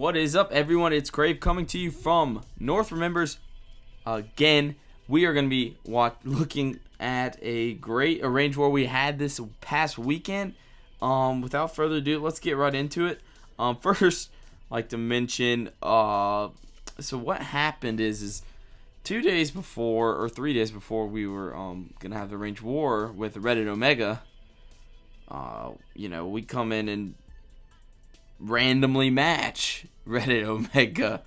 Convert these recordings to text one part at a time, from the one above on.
What is up, everyone? It's Crave coming to you from North Remembers. Again, we are going to be looking at a great range war we had this past weekend. Without further ado, let's get right into it. First, I'd like to mention, so what happened is 2 days before, or 3 days before we were going to have the range war with Reddit Omega, we come in and randomly match Reddit Omega.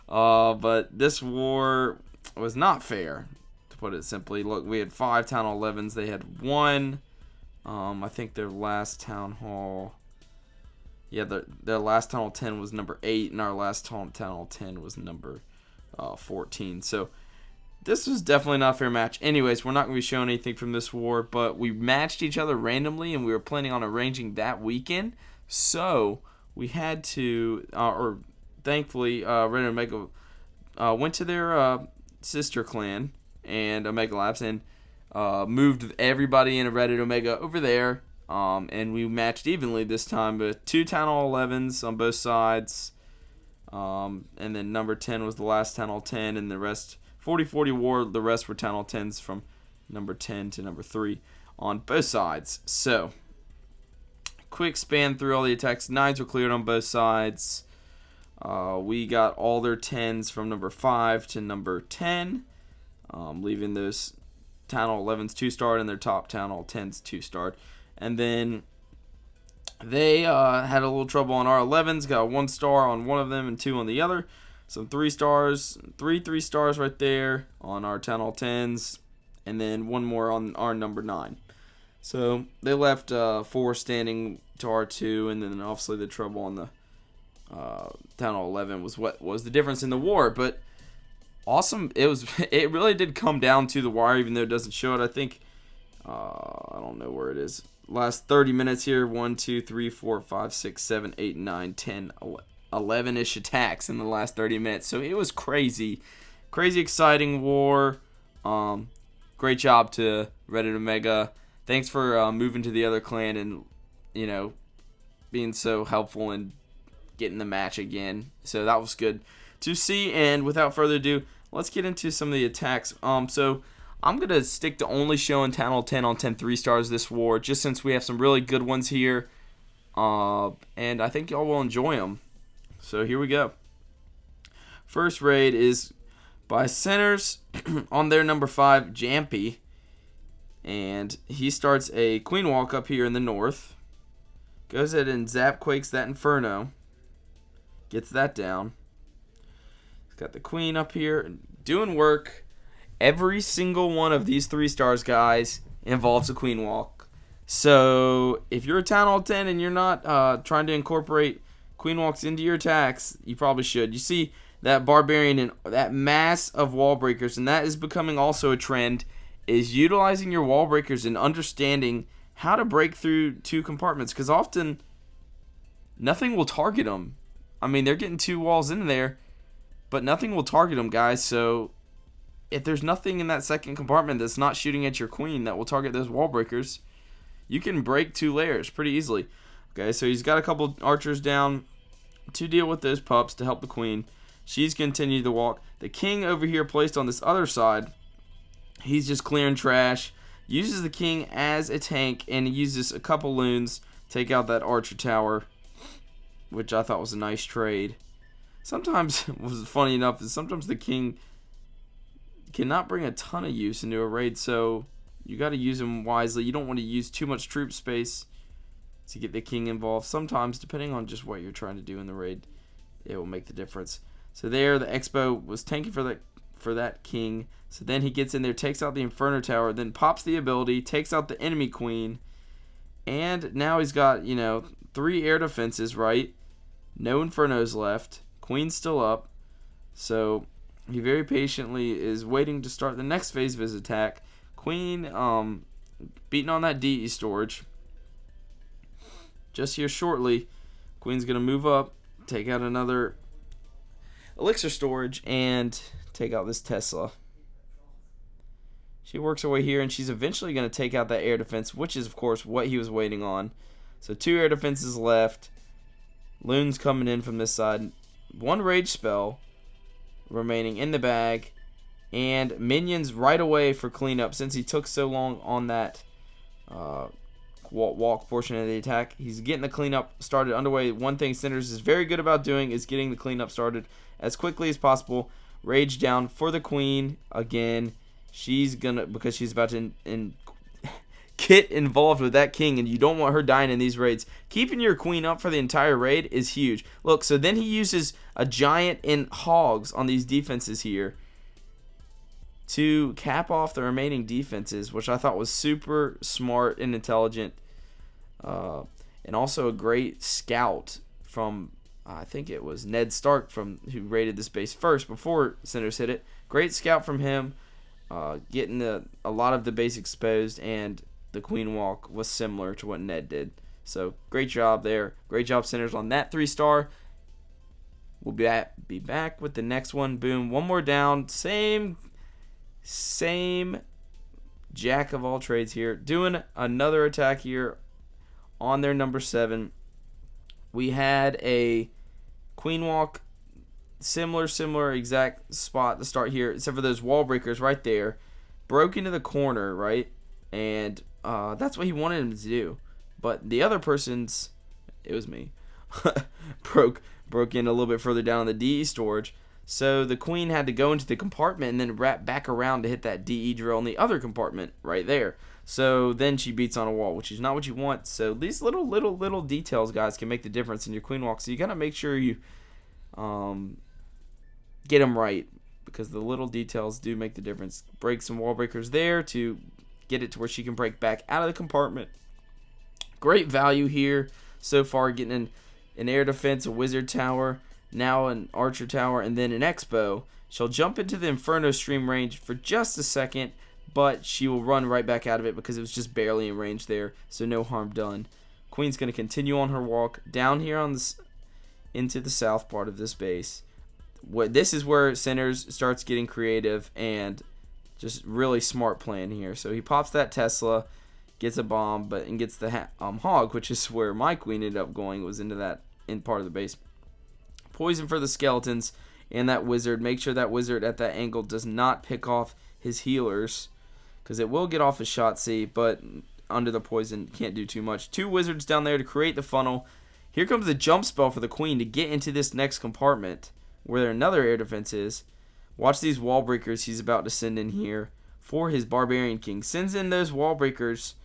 But this war was not fair, to put it simply. Look, we had 5 Town Hall 11s. They had 1. I think their last Town Hall... Yeah, their last Town Hall 10 was number 8, and our last Town Hall 10 was number 14. So this was definitely not a fair match. Anyways, we're not going to be showing anything from this war, but we matched each other randomly, and we were planning on arranging that weekend. So we had to, thankfully, Red Omega went to their sister clan and Omega Labs and moved everybody in a Reddit Omega over there. And we matched evenly this time with 2 Town Hall 11s on both sides. And then number 10 was the last Town Hall 10, and the rest, 40-40 war, the rest were Town Hall 10s from number 10 to number 3 on both sides. So quick span through all the attacks. 9s were cleared on both sides. We got all their 10s from number 5 to number 10, leaving those Town Hall 11s 2-starred and their top Town Hall 10s 2-starred. And then they had a little trouble on our 11s, got a 1-star on one of them and 2 on the other. Some 3-stars, 3 stars right there on our Town Hall 10s, and then 1 more on our number 9. So they left 4 standing to our 2, and then obviously the trouble on the Town Hall 11 was what was the difference in the war. But awesome, it really did come down to the wire, even though it doesn't show it. I think I don't know where it is. Last 30 minutes here, 1, 2, 3, 4, 5, 6, 7, 8, 9, 10, 11-ish attacks in the last 30 minutes. So it was crazy exciting war. Great job to Reddit Omega. Thanks for moving to the other clan and, being so helpful in getting the match again. So that was good to see. And without further ado, let's get into some of the attacks. So I'm going to stick to only showing Town Hall 10 on 10 3-stars this war, just since we have some really good ones here. And I think y'all will enjoy them. So here we go. First raid is by Centers on their number 5, Jampy. And he starts a Queen Walk up here in the north. Goes ahead and zap quakes that Inferno. Gets that down. He's got the Queen up here doing work. Every single one of these 3-stars, guys, involves a Queen Walk. So if you're a Town Hall 10 and you're not trying to incorporate Queen Walks into your attacks, you probably should. You see that barbarian and that mass of wall breakers, and that is becoming also a trend, is utilizing your wall breakers and understanding how to break through 2 compartments, because often nothing will target them. I mean, they're getting 2 walls in there, but nothing will target them, guys. So if there's nothing in that second compartment that's not shooting at your queen that will target those wall breakers, you can break 2 layers pretty easily. Okay, so he's got a couple archers down to deal with those pups to help the queen. She's continued to walk. The king over here placed on this other side, he's just clearing trash. Uses the king as a tank, and he uses a couple loons, take out that archer tower, which I thought was a nice trade. Sometimes, what was funny enough, is sometimes the king cannot bring a ton of use into a raid, so you got to use him wisely. You don't want to use too much troop space to get the king involved. Sometimes, depending on just what you're trying to do in the raid, it will make the difference. So there, the Expo was tanking for that king. So then he gets in there, takes out the Inferno Tower, then pops the ability, takes out the enemy queen, and now he's got, 3 air defenses, right? No Infernos left. Queen's still up. So he very patiently is waiting to start the next phase of his attack. Queen beating on that DE storage. Just here shortly, Queen's going to move up, take out another elixir storage, and take out this Tesla. She works her way here, and she's eventually going to take out that air defense, which is, of course, what he was waiting on. So 2 air defenses left. Loons coming in from this side. one rage spell remaining in the bag, and minions right away for cleanup since he took so long on that walk portion of the attack. He's getting the cleanup started underway. One thing Cinders is very good about doing is getting the cleanup started as quickly as possible. Rage down for the queen again. She's gonna, because she's about to get involved with that king, and you don't want her dying in these raids. Keeping your queen up for the entire raid is huge. Look, so then he uses a giant and hogs on these defenses here to cap off the remaining defenses, which I thought was super smart and intelligent, and also a great scout from, I think it was Ned Stark, from who raided this base first before Cinders hit it. Great scout from him, getting a lot of the base exposed, and the queen walk was similar to what Ned did. So great job there. Great job, Cinders, on that 3-star. We'll be back with the next one. Boom, one more down. Same jack of all trades here, doing another attack here on their number 7. We had a queen walk, similar exact spot to start here, except for those wall breakers right there. Broke into the corner, right? And that's what he wanted him to do. But the other person's, it was me, broke in a little bit further down in the DE storage. So the queen had to go into the compartment and then wrap back around to hit that DE drill in the other compartment right there. So then she beats on a wall, which is not what you want. So these little details, guys, can make the difference in your queen walk. So you got to make sure you get them right, because the little details do make the difference. Break some wall breakers there to get it to where she can break back out of the compartment. Great value here so far, getting an air defense, a wizard tower, now an archer tower, and then an expo. She'll jump into the inferno stream range for just a second, but she will run right back out of it because it was just barely in range there, so no harm done. Queen's going to continue on her walk down here on this into the south part of this base. This is where Cinders starts getting creative and just really smart plan here. So he pops that Tesla, gets a bomb, and gets the hog, which is where my queen ended up going, was into that in part of the base. Poison for the skeletons and that wizard. Make sure that wizard at that angle does not pick off his healers, because it will get off a shot C, but under the poison can't do too much. 2 wizards down there to create the funnel. Here comes the jump spell for the queen to get into this next compartment where another air defense is. Watch these wall breakers he's about to send in here for his barbarian king. Sends in those wall breakers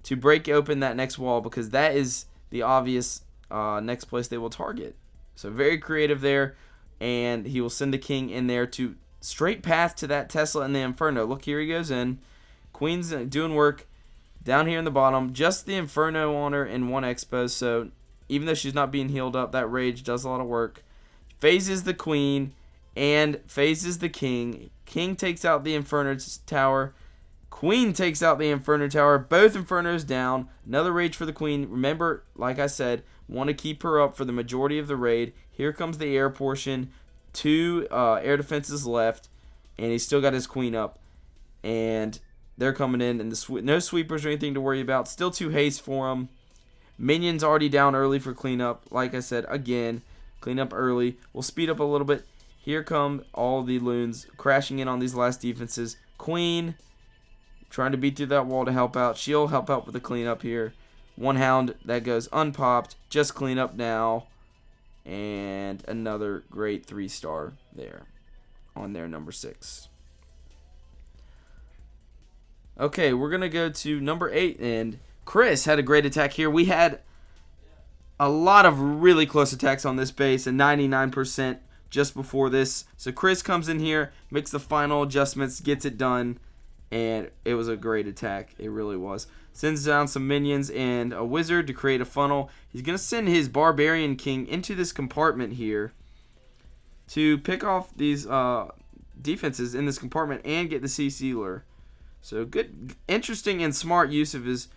to break open that next wall, because that is the obvious next place they will target. So very creative there, and he will send the king in there to straight path to that Tesla and the Inferno. Look, here he goes in. Queen's doing work down here in the bottom. Just the Inferno on her and 1 expo, so even though she's not being healed up, that rage does a lot of work. Phases the queen and phases the king. King takes out the Inferno tower. Queen takes out the Inferno tower. Both Infernos down. Another rage for the queen. Remember, like I said, want to keep her up for the majority of the raid. Here comes the air portion. 2 air defenses left, and he's still got his queen up. And they're coming in, and no sweepers or anything to worry about. Still 2 haste for him. Minions already down early for cleanup. Like I said, again, clean up early. We'll speed up a little bit. Here come all the loons crashing in on these last defenses. Queen trying to beat through that wall to help out. She'll help out with the cleanup here. 1 hound that goes unpopped. Just clean up now. And another great 3-star there on their number 6. Okay, we're going to go to number 8. And Chris had a great attack here. We had a lot of really close attacks on this base. A 99% just before this. So Chris comes in here, makes the final adjustments, gets it done. And it was a great attack. It really was. Sends down some minions and a wizard to create a funnel. He's going to send his barbarian king into this compartment here to pick off these defenses in this compartment and get the C sealer. So good, interesting and smart use of his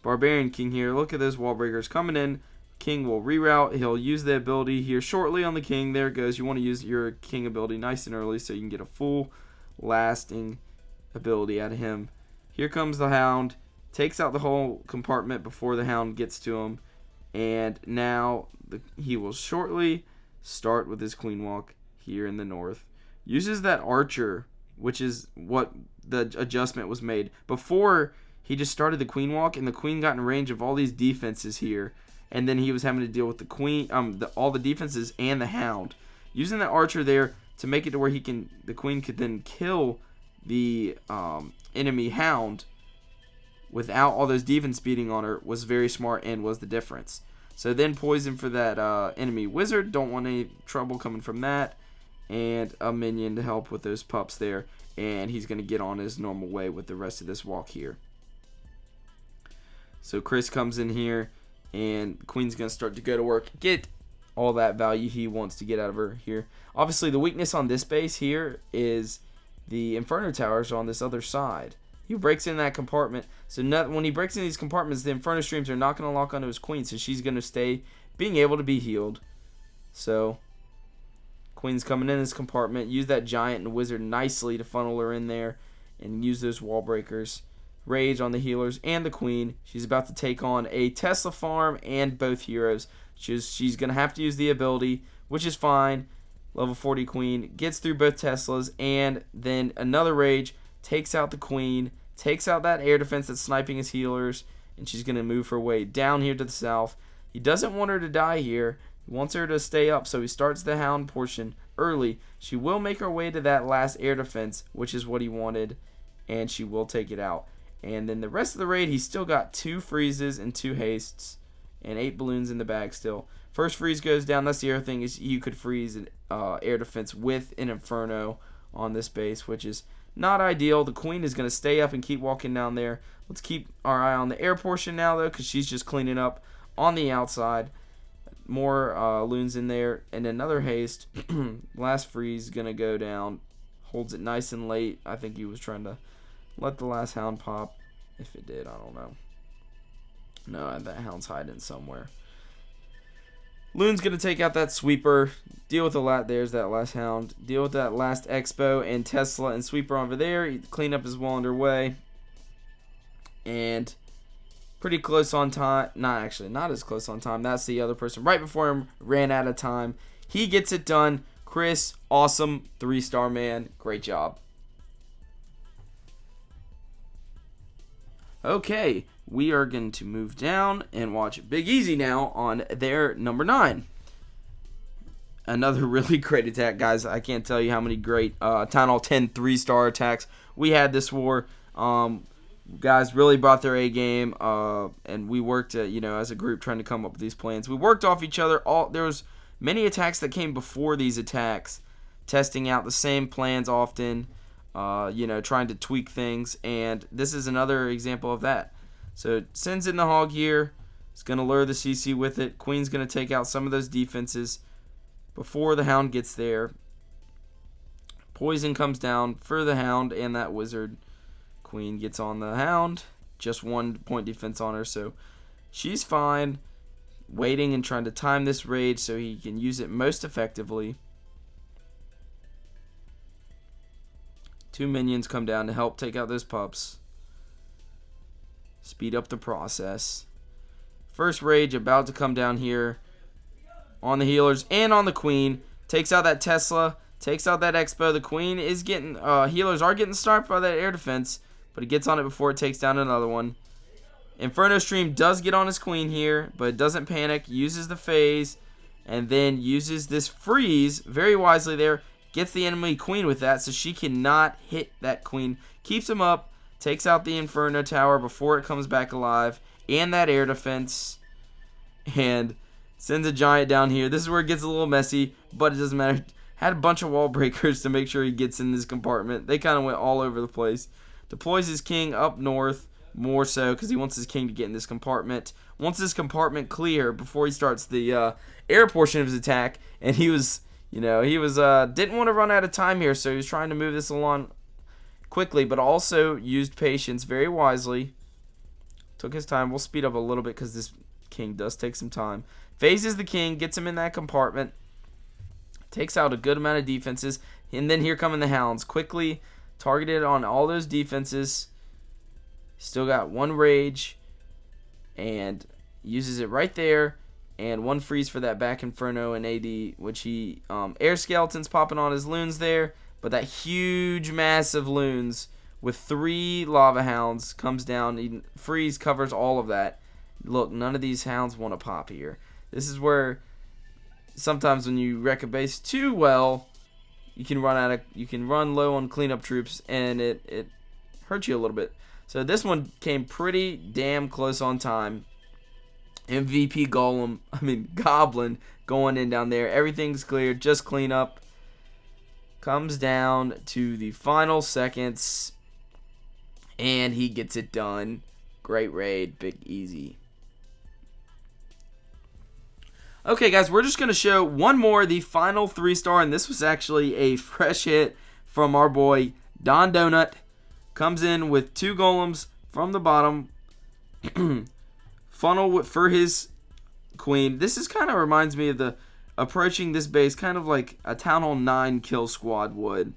barbarian king here. Look at those wall breakers coming in. King will reroute. He'll use the ability here shortly on the king. There it goes. You want to use your king ability nice and early so you can get a full lasting ability out of him. Here comes the hound. Takes out the whole compartment before the hound gets to him. And now he will shortly start with his queen walk here in the north. Uses that archer, which is what the adjustment was made. Before, he just started the queen walk, and the queen got in range of all these defenses here. And then he was having to deal with the queen, all the defenses and the hound. Using the archer there to make it to where the queen could then kill the enemy hound without all those defense beating on her was very smart and was the difference. So then poison for that enemy wizard. Don't want any trouble coming from that. And a minion to help with those pups there. And he's going to get on his normal way with the rest of this walk here. So Chris comes in here, and the queen's going to start to go to work. Get all that value he wants to get out of her here. Obviously, the weakness on this base here is the inferno towers on this other side. He breaks in that compartment. So when he breaks in these compartments, the inferno streams are not going to lock onto his queen. So she's going to stay being able to be healed. So queen's coming in this compartment. Use that giant and wizard nicely to funnel her in there. And use those wall breakers. Rage on the healers and the queen. She's about to take on a Tesla farm and both heroes. She's going to have to use the ability, which is fine. Level 40 queen gets through both Teslas, and then another rage takes out the queen, takes out that air defense that's sniping his healers, and she's going to move her way down here to the south. He doesn't want her to die here. He wants her to stay up, so he starts the hound portion early. She will make her way to that last air defense, which is what he wanted, and she will take it out. And then the rest of the raid, he's still got 2 freezes and 2 hastes and 8 balloons in the bag still. First freeze goes down. That's the other thing, is you could freeze an air defense with an inferno on this base, which is not ideal. The queen is going to stay up and keep walking down there. Let's keep our eye on the air portion now, though, because she's just cleaning up on the outside. More loons in there, and another haste. Last freeze going to go down. Holds it nice and late. I think he was trying to let the last hound pop. If it did, I don't know. No, that hound's hiding somewhere. Loon's going to take out that sweeper. Deal with the there's that last hound. Deal with that last expo and Tesla and sweeper over there. Cleanup is well underway. And pretty close on time. Not as close on time. That's the other person. Right before him, ran out of time. He gets it done. Chris, awesome. 3-star man. Great job. Okay, we are going to move down and watch Big Easy now on their number 9. Another really great attack, guys. I can't tell you how many great Town Hall 10 3-star attacks we had this war. Guys really brought their A game, and we worked, as a group trying to come up with these plans. We worked off each other. There was many attacks that came before these attacks, testing out the same plans often. Trying to tweak things, and this is another example of that. So it sends in the hog here. It's going to lure the CC with it. Queen's going to take out some of those defenses before the hound gets there. Poison comes down for the hound and that wizard. Queen gets on the hound. Just 1 point defense on her, so she's fine. Waiting and trying to time this rage so he can use it most effectively. 2 minions come down to help take out those pups. Speed up the process. First rage about to come down here on the healers and on the queen. Takes out that Tesla. Takes out that expo. The queen is getting... healers are getting sniped by that air defense, but he gets on it before it takes down another one. Inferno Stream does get on his queen here, but it doesn't panic. Uses the phase, and then uses this freeze very wisely there. Gets the enemy queen with that, so she cannot hit that queen. Keeps him up. Takes out the Inferno Tower before it comes back alive. And that air defense. And sends a giant down here. This is where it gets a little messy, but it doesn't matter. Had a bunch of wall breakers to make sure he gets in this compartment. They kind of went all over the place. Deploys his king up north. More so because he wants his king to get in this compartment. Wants this compartment clear before he starts the air portion of his attack. And he was... didn't want to run out of time here, so he was trying to move this along quickly, but also used patience very wisely. Took his time. We'll speed up a little bit because this king does take some time. Phases the king, gets him in that compartment, takes out a good amount of defenses, and then here come the hounds. Quickly targeted on all those defenses. Still got 1 rage, and uses it right there. And 1 freeze for that back inferno and AD, which he air skeletons popping on his loons there. But that huge, massive loons with 3 lava hounds comes down. He freeze covers all of that. Look, none of these hounds want to pop here. This is where sometimes when you wreck a base too well, you can run low on cleanup troops, and it hurts you a little bit. So this one came pretty damn close on time. MVP Goblin going in down there. Everything's cleared. Just clean up. Comes down to the final seconds. And he gets it done. Great raid. Big easy. Okay, guys. We're just going to show one more. The final 3-star. And this was actually a fresh hit from our boy Don Donut. Comes in with 2 golems from the bottom. Funnel for his queen. This is kind of reminds me of the approaching this base kind of like a Town Hall 9 kill squad would.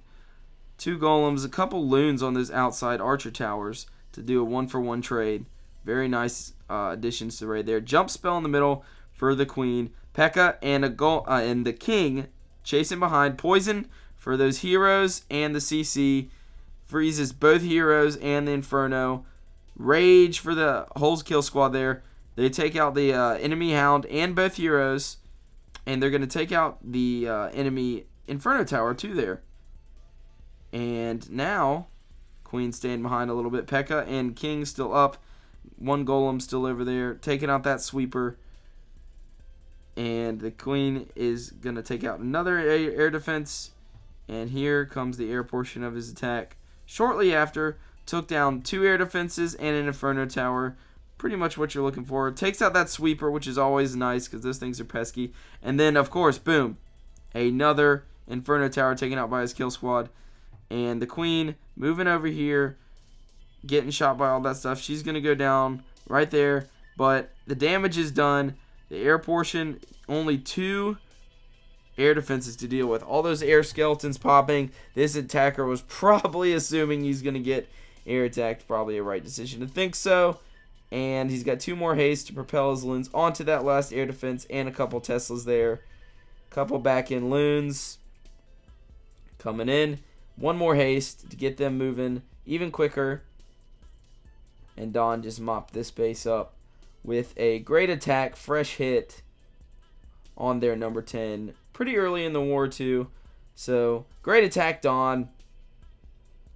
2 golems, a couple loons on those outside archer towers to do a 1-for-1 trade. Very nice additions to the raid there. Jump spell in the middle for the queen. P.E.K.K.A. and and the king chasing behind. Poison for those heroes and the CC. Freezes both heroes and the inferno. Rage for the whole kill squad there. They take out the enemy hound and both heroes. And they're going to take out the enemy inferno tower too there. And now, queen staying behind a little bit. P.E.K.K.A. and king still up. 1 golem still over there. Taking out that sweeper. And the queen is going to take out another air defense. And here comes the air portion of his attack. Shortly after, took down 2 air defenses and an inferno tower. Pretty much what you're looking for. Takes out that sweeper, which is always nice because those things are pesky. And then, of course, boom, another inferno tower taken out by his kill squad. And the queen moving over here, getting shot by all that stuff. She's going to go down right there. But the damage is done. The air portion, only 2 air defenses to deal with. All those air skeletons popping. This attacker was probably assuming he's going to get air attacked. Probably a right decision to think so. And he's got 2 more haste to propel his loons onto that last air defense and a couple Teslas there. Couple back in loons coming in. 1 more haste to get them moving even quicker. And Don just mopped this base up with a great attack, fresh hit on their number 10. Pretty early in the war too. So great attack, Don.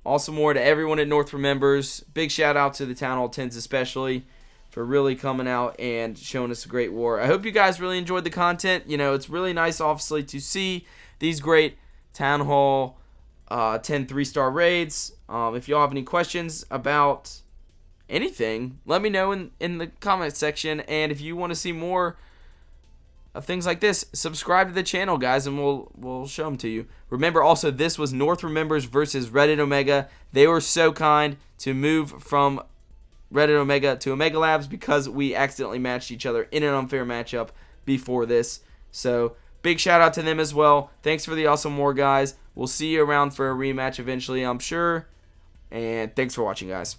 Also more to everyone at North Remembers. Big shout out to the Town Hall 10s especially for really coming out and showing us a great war. I hope you guys really enjoyed the content. You know, it's really nice obviously to see these great Town Hall 10 3-star raids. If y'all have any questions about anything, let me know in the comment section. And if you want to see more of things like this, subscribe to the channel, guys, and we'll show them to you. Remember also, this was North Remembers versus Reddit Omega. They were so kind to move from Reddit Omega to Omega Labs because we accidentally matched each other in an unfair matchup before this. So big shout out to them as well. Thanks for the awesome war, guys. We'll see you around for a rematch eventually, I'm sure. And thanks for watching, guys.